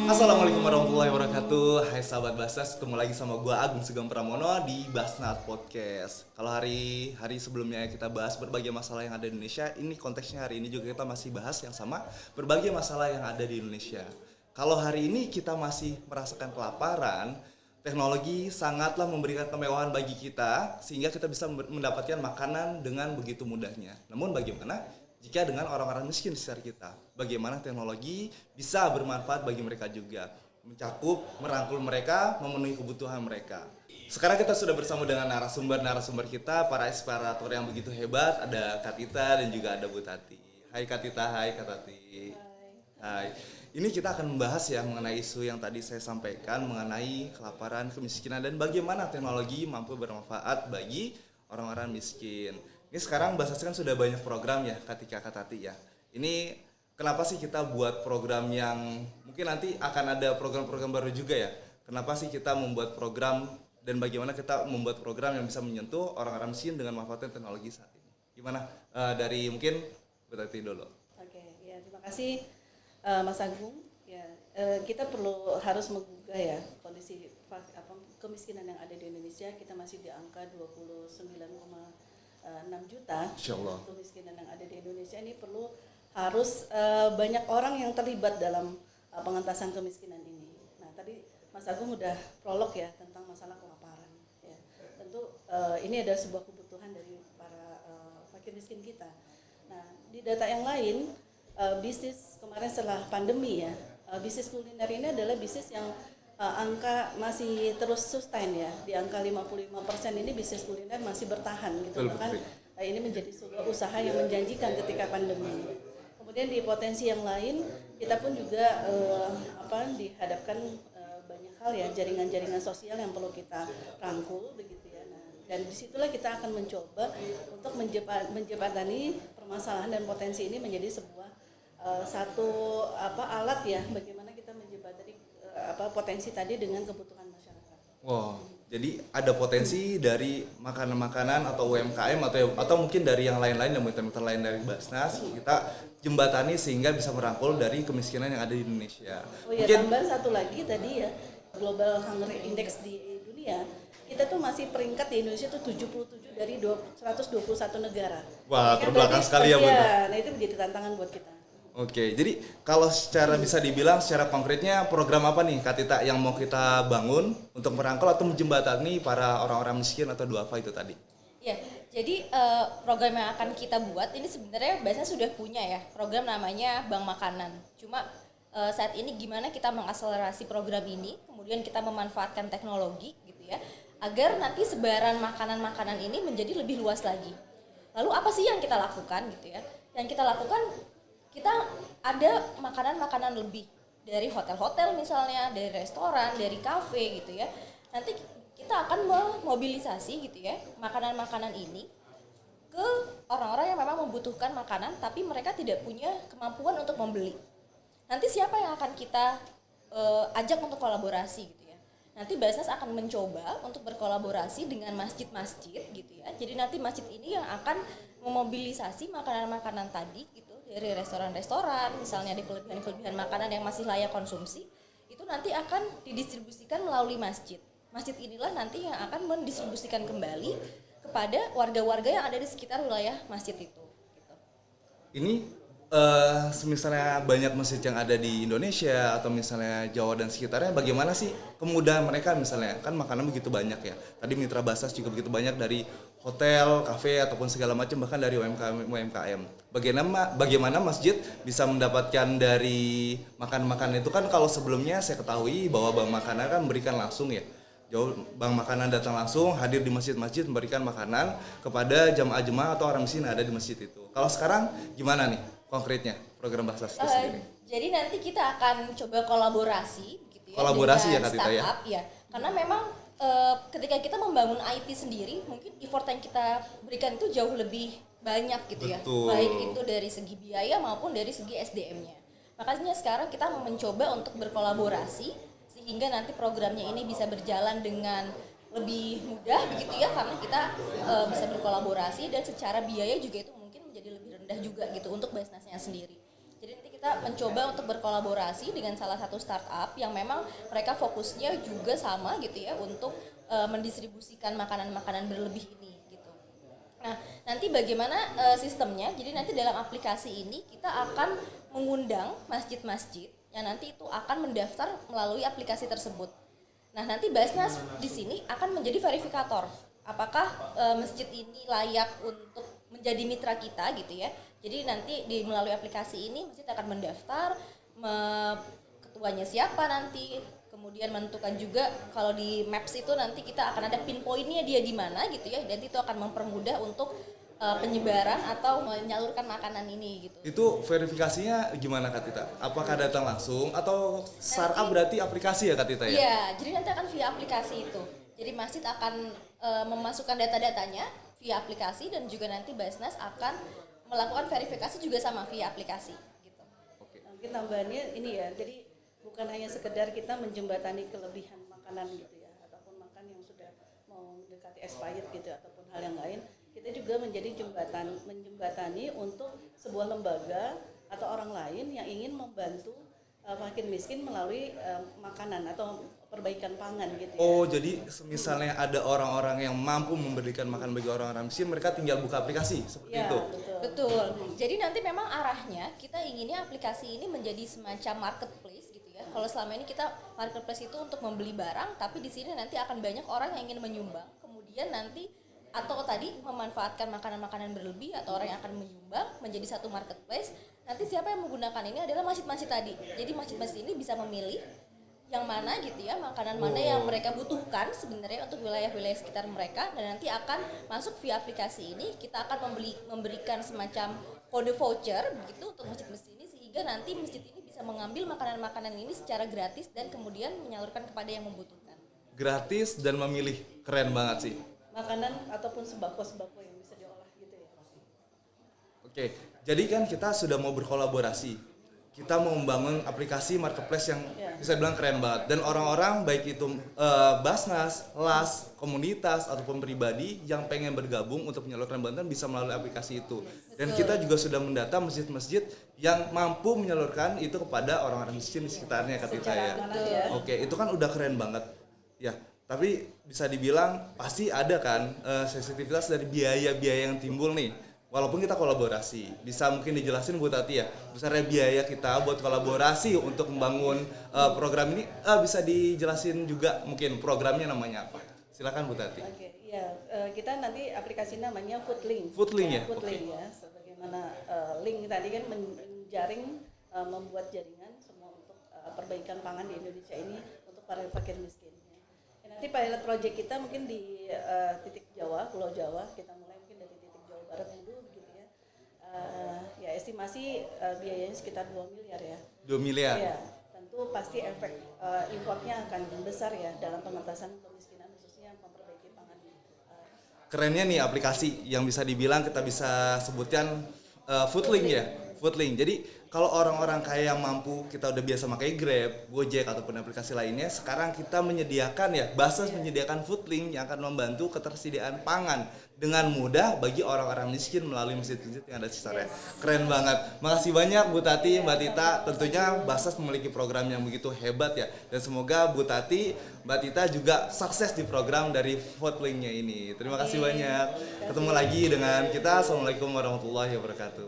Assalamualaikum warahmatullahi wabarakatuh. Hai sahabat Basnas, ketemu lagi sama gua Agung Sugeng Pramono di Basnas Podcast. Kalau hari sebelumnya kita bahas berbagai masalah yang ada di Indonesia, ini konteksnya hari ini juga kita masih bahas yang sama, berbagai masalah yang ada di Indonesia. Kalau hari ini kita masih merasakan kelaparan, teknologi sangatlah memberikan kemewahan bagi kita sehingga kita bisa mendapatkan makanan dengan begitu mudahnya. Namun bagaimana jika dengan orang-orang miskin di sekitar kita? Bagaimana teknologi bisa bermanfaat bagi mereka juga, mencakup, merangkul mereka, memenuhi kebutuhan mereka. Sekarang kita sudah bersama dengan narasumber kita, para inspirator yang begitu hebat. Ada Kak Tita dan juga ada Bu Tati. Hai Kak Tita, hai Kak Tati. Hai. Ini kita akan membahas ya mengenai isu yang tadi saya sampaikan mengenai kelaparan, kemiskinan, dan bagaimana teknologi mampu bermanfaat bagi orang-orang miskin. Ini sekarang Basnas kan sudah banyak program ya, ketika Kak Tati ya. Ini kenapa sih kita buat program yang mungkin nanti akan ada program-program baru juga ya? Kenapa sih kita membuat program dan bagaimana kita membuat program yang bisa menyentuh orang-orang miskin dengan memanfaatkan teknologi saat ini? Gimana? Dari mungkin Bu Tati dulu. Oke, ya terima kasih Mas Agung. Ya, kita harus menggugah ya kondisi kemiskinan yang ada di Indonesia. Kita masih di angka 29,6 juta. Insyaallah. Kemiskinan yang ada di Indonesia ini harus banyak orang yang terlibat dalam pengentasan kemiskinan ini. Nah, tadi Mas Agung udah prolog ya tentang masalah kelaparan. Ya, tentu ini adalah sebuah kebutuhan dari para fakir miskin kita. Nah, di data yang lain, bisnis kemarin setelah pandemi ya, bisnis kuliner ini adalah bisnis yang angka masih terus sustain ya, di angka 55% ini bisnis kuliner masih bertahan gitu. Bahkan ini menjadi sebuah usaha yang menjanjikan ketika pandemi. Kemudian di potensi yang lain kita pun juga dihadapkan banyak hal ya, jaringan-jaringan sosial yang perlu kita rangkul begitu ya. Nah, dan disitulah kita akan mencoba untuk menjembatani permasalahan dan potensi ini menjadi sebuah alat ya, bagaimana kita menjembatani potensi tadi dengan kebutuhan masyarakat. Wow, jadi ada potensi dari makanan-makanan atau UMKM atau mungkin dari yang lain-lain yang mitra-mitra lain dari Basnas, kita jembatani sehingga bisa merangkul dari kemiskinan yang ada di Indonesia. Oh ya, tambah satu lagi tadi ya, Global Hunger Index di dunia, kita tuh masih peringkat di Indonesia tuh 77 dari 121 negara. Wah, terbelakang sekali ya Bu. Nah itu menjadi tantangan buat kita. Oke, jadi kalau secara bisa dibilang secara konkretnya program apa nih Kak Tita yang mau kita bangun untuk merangkul atau menjembatani para orang-orang miskin atau duafa itu tadi? Ya, jadi program yang akan kita buat ini sebenarnya biasanya sudah punya ya, program namanya Bank Makanan. Cuma saat ini gimana kita mengakselerasi program ini, kemudian kita memanfaatkan teknologi gitu ya, agar nanti sebaran makanan-makanan ini menjadi lebih luas lagi. Lalu apa sih yang kita lakukan gitu ya? Yang kita lakukan, kita ada makanan-makanan lebih dari hotel-hotel misalnya, dari restoran, dari kafe gitu ya. Nanti kita akan memobilisasi gitu ya makanan-makanan ini ke orang-orang yang memang membutuhkan makanan tapi mereka tidak punya kemampuan untuk membeli. Nanti siapa yang akan kita ajak untuk kolaborasi gitu ya. Nanti Basnas akan mencoba untuk berkolaborasi dengan masjid-masjid gitu ya. Jadi nanti masjid ini yang akan memobilisasi makanan-makanan tadi gitu dari restoran-restoran, misalnya di kelebihan-kelebihan makanan yang masih layak konsumsi, itu nanti akan didistribusikan melalui masjid. Masjid inilah nanti yang akan mendistribusikan kembali kepada warga-warga yang ada di sekitar wilayah masjid itu. Gitu. Ini misalnya banyak masjid yang ada di Indonesia atau misalnya Jawa dan sekitarnya, bagaimana sih kemudahan mereka misalnya? Kan makanan begitu banyak ya. Tadi mitra Basnas juga begitu banyak dari hotel, kafe ataupun segala macam, bahkan dari UMKM. Bagaimana masjid bisa mendapatkan dari makan-makanan itu? Kan kalau sebelumnya saya ketahui bahwa Bank Makanan kan memberikan langsung ya. Bank Makanan datang langsung hadir di masjid-masjid memberikan makanan kepada jamaah-jemaah atau orang miskin yang ada di masjid itu. Kalau sekarang gimana nih konkretnya program Basnas itu sendiri? Jadi nanti kita akan coba kolaborasi gitu ya. Kolaborasi ya dengan Kak Tita ya? startup ya. Karena memang ketika kita membangun IT sendiri, mungkin effort yang kita berikan itu jauh lebih banyak gitu ya. Betul. Baik itu dari segi biaya maupun dari segi SDM-nya. Makanya sekarang kita mencoba untuk berkolaborasi sehingga nanti programnya ini bisa berjalan dengan lebih mudah begitu ya, karena kita bisa berkolaborasi dan secara biaya juga itu mungkin menjadi lebih rendah juga gitu untuk Basnasnya sendiri. Jadi nanti kita mencoba untuk berkolaborasi dengan salah satu startup yang memang mereka fokusnya juga sama gitu ya untuk mendistribusikan makanan-makanan berlebih ini gitu. Nah, nanti bagaimana sistemnya? Jadi nanti dalam aplikasi ini kita akan mengundang masjid-masjid yang nanti itu akan mendaftar melalui aplikasi tersebut. Nah, nanti Basnas di sini akan menjadi verifikator. Apakah masjid ini layak untuk menjadi mitra kita gitu ya. Jadi nanti melalui aplikasi ini masjid akan mendaftar, ketuanya siapa nanti, kemudian menentukan juga kalau di Maps itu nanti kita akan ada pinpointnya dia di mana gitu ya, dan itu akan mempermudah untuk penyebaran atau menyalurkan makanan ini gitu. Itu verifikasinya gimana Kak Tita? Apakah datang langsung atau startup berarti aplikasi ya Kak Tita ya? Iya, jadi nanti akan via aplikasi itu. Jadi masjid akan memasukkan data-datanya via aplikasi dan juga nanti Basnas akan melakukan verifikasi juga sama via aplikasi gitu. Mungkin tambahannya ini ya, jadi bukan hanya sekedar kita menjembatani kelebihan makanan gitu ya, ataupun makan yang sudah mau mendekati expired gitu ataupun hal yang lain, kita juga menjadi menjembatani untuk sebuah lembaga atau orang lain yang ingin membantu makin miskin melalui makanan atau perbaikan pangan gitu ya. Oh, jadi misalnya ada orang-orang yang mampu memberikan makan bagi orang-orang miskin, mereka tinggal buka aplikasi seperti Ya, itu. Betul. Jadi nanti memang arahnya kita inginnya aplikasi ini menjadi semacam marketplace gitu ya. Kalau selama ini kita marketplace itu untuk membeli barang, tapi di sini nanti akan banyak orang yang ingin menyumbang. Kemudian nanti atau tadi memanfaatkan makanan-makanan berlebih atau orang yang akan menyumbang menjadi satu marketplace. Nanti siapa yang menggunakan ini adalah masjid-masjid tadi. Jadi masjid-masjid ini bisa memilih yang mana gitu ya, makanan mana yang mereka butuhkan sebenarnya untuk wilayah-wilayah sekitar mereka, dan nanti akan masuk via aplikasi ini. Kita akan memberikan semacam kode voucher begitu untuk masjid-masjid ini, sehingga nanti masjid ini bisa mengambil makanan-makanan ini secara gratis dan kemudian menyalurkan kepada yang membutuhkan. Gratis dan memilih, keren banget sih. Makanan ataupun sembako-sembako yang bisa diolah gitu ya. Oke, jadi kan kita sudah mau berkolaborasi. Kita mau membangun aplikasi marketplace yang bisa bilang keren banget. Dan orang-orang baik itu Basnas, LAS, komunitas, ataupun pribadi yang pengen bergabung untuk menyalurkan bantuan bisa melalui aplikasi itu. Dan kita juga sudah mendata masjid-masjid yang mampu menyalurkan itu kepada orang-orang miskin di sekitarnya Kak Tita ya. Oke, itu kan udah keren banget. Ya, tapi bisa dibilang pasti ada kan sensitivitas dari biaya-biaya yang timbul nih. Walaupun kita kolaborasi, bisa mungkin dijelasin Bu Tati ya, besarnya biaya kita buat kolaborasi untuk membangun program ini, bisa dijelasin juga mungkin programnya namanya apa? Silakan Bu Tati. Oke, ya kita nanti aplikasi namanya Foodlink. Foodlink ya? Foodlink ya, sebagaimana link tadi kan menjaring, membuat jaringan semua untuk perbaikan pangan di Indonesia ini untuk para fakir miskin. Ya, nanti pilot project kita mungkin di titik Jawa, Pulau Jawa, kita mulai mungkin dari titik Jawa Barat dulu begitu ya. Ya estimasi biayanya sekitar 2 miliar ya. 2 miliar? Ya, tentu pasti efek importnya akan besar ya dalam pengentasan kemiskinan khususnya memperbaiki pangan. Kerennya nih aplikasi yang bisa dibilang kita bisa sebutkan Foodlink ya, Foodlink. Jadi kalau orang-orang kaya yang mampu, kita udah biasa pakai Grab, Gojek ataupun aplikasi lainnya, sekarang kita menyediakan ya, Basnas menyediakan Foodlink yang akan membantu ketersediaan pangan dengan mudah bagi orang-orang miskin melalui masjid-masjid yang ada di sekitarnya. Keren banget. Makasih banyak Bu Tati, Mbak Tita. Tentunya Basnas memiliki program yang begitu hebat ya. Dan semoga Bu Tati, Mbak Tita juga sukses di program dari Foodlink-nya ini. Terima kasih banyak. Ketemu lagi dengan kita. Assalamualaikum warahmatullahi wabarakatuh.